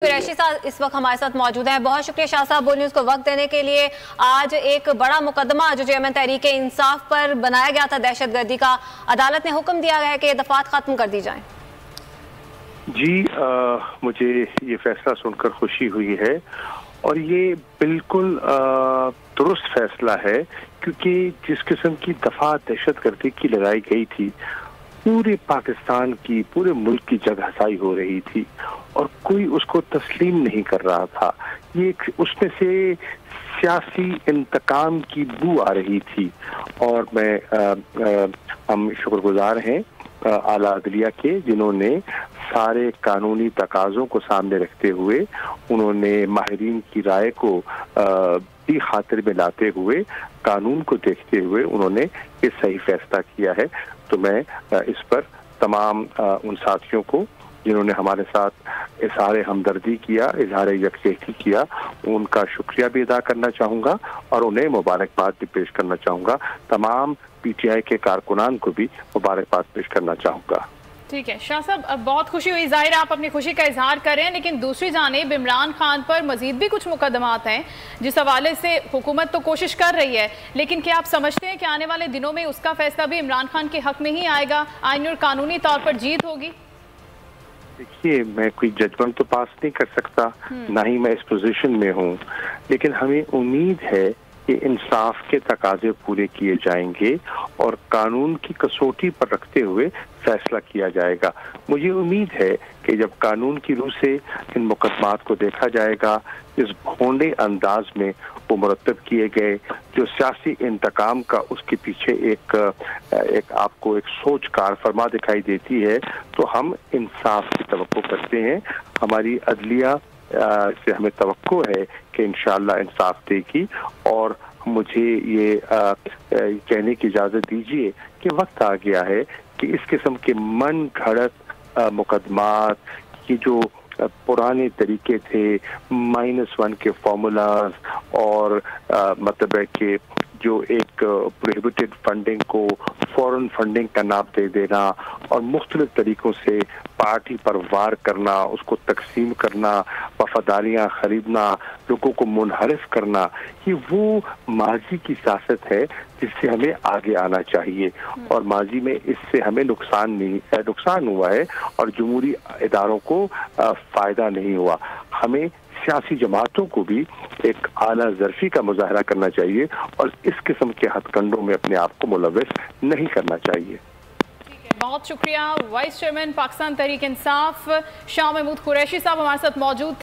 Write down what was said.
कुरैशी साहब इस वक्त हमारे साथ मौजूद हैं। बहुत शुक्रिया शाह साहब बोल न्यूज़ को वक्त देने के लिए। आज एक बड़ा मुकदमा जो चेयरमैन तहरीक इंसाफ पर बनाया गया था दहशतगर्दी का, अदालत ने हुक्म दिया है कि ये दफात खत्म कर दी जाएं। जी मुझे ये फैसला सुनकर खुशी हुई है और ये बिल्कुल दुरुस्त फैसला है, क्योंकि जिस किस्म की दफा दहशतगर्दी की लगाई गई थी, पूरे पाकिस्तान की, पूरे मुल्क की जगहसाई हो रही थी और कोई उसको तस्लीम नहीं कर रहा था। ये उसमें से सियासी इंतकाम की बू आ रही थी और हम शुक्रगुजार हैं आला अदलिया के, जिन्होंने सारे कानूनी तकाज़ों को सामने रखते हुए, उन्होंने माहिरीन की राय को भी खातिर में लाते हुए, कानून को देखते हुए उन्होंने ये सही फैसला किया है। तो मैं इस पर तमाम उन साथियों को जिन्होंने हमारे साथ इज़हार हमदर्दी किया, इज़हार यकजहती किया, उनका शुक्रिया भी अदा करना चाहूँगा और उन्हें मुबारकबाद भी पेश करना चाहूँगा। तमाम PTI के कारकुनान को भी मुबारकबाद पेश करना चाहूँगा। ठीक है शाह साहब, अब बहुत खुशी हुई, जाहिर है आप अपनी खुशी का इजहार कर रहे हैं, लेकिन दूसरी जानिब इमरान खान पर मजीद भी कुछ मुकदमात हैं जिस हवाले से हुकूमत तो कोशिश कर रही है, लेकिन क्या आप समझते हैं कि आने वाले दिनों में उसका फैसला भी इमरान खान के हक में ही आएगा, आईनी और कानूनी तौर पर जीत होगी? देखिए, मैं कोई जजमेंट तो पास नहीं कर सकता, ना ही मैं इस पोजीशन में हूँ, लेकिन हमें उम्मीद है कि इंसाफ के तकाजे पूरे किए जाएंगे और कानून की कसौटी पर रखते हुए फैसला किया जाएगा। मुझे उम्मीद है कि जब कानून की रूह से इन मुकदमात को देखा जाएगा, इस भोंडे अंदाज में वो मुरतब किए गए, जो सियासी इंतकाम का उसके पीछे एक आपको एक सोच कार फरमा दिखाई देती है, तो हम इंसाफ की तवक्को करते हैं। हमारी अदलिया से हमें तवक्को है कि इंशाअल्लाह इंसाफ देगी और मुझे ये कहने की इजाज़त दीजिए कि वक्त आ गया है कि इस किस्म के मन घड़त मुकदमात की जो पुराने तरीके थे, -1 के फॉर्मूलाज और मतलब है कि जो एक प्रोहिबिटेड फंडिंग को फॉरेन फंडिंग का नाम दे देना और मुख्तलिफ तरीकों से पार्टी पर वार करना, उसको तकसीम करना, वफादारियाँ खरीदना, लोगों को मुनहरिफ करना, ये वो माजी की सियासत है जिससे हमें आगे आना चाहिए। और माजी में इससे हमें नुकसान हुआ है और जमहूरी इदारों को फ़ायदा नहीं हुआ। हमें सियासी जमातों को भी एक आला ज़र्फ़ी का मुज़ाहरा करना चाहिए और इस किस्म के हथकंडों में अपने आप को मुलव्वस नहीं करना चाहिए। बहुत शुक्रिया। वाइस चेयरमैन पाकिस्तान तहरीक इंसाफ शाह महमूद कुरैशी साहब हमारे साथ मौजूद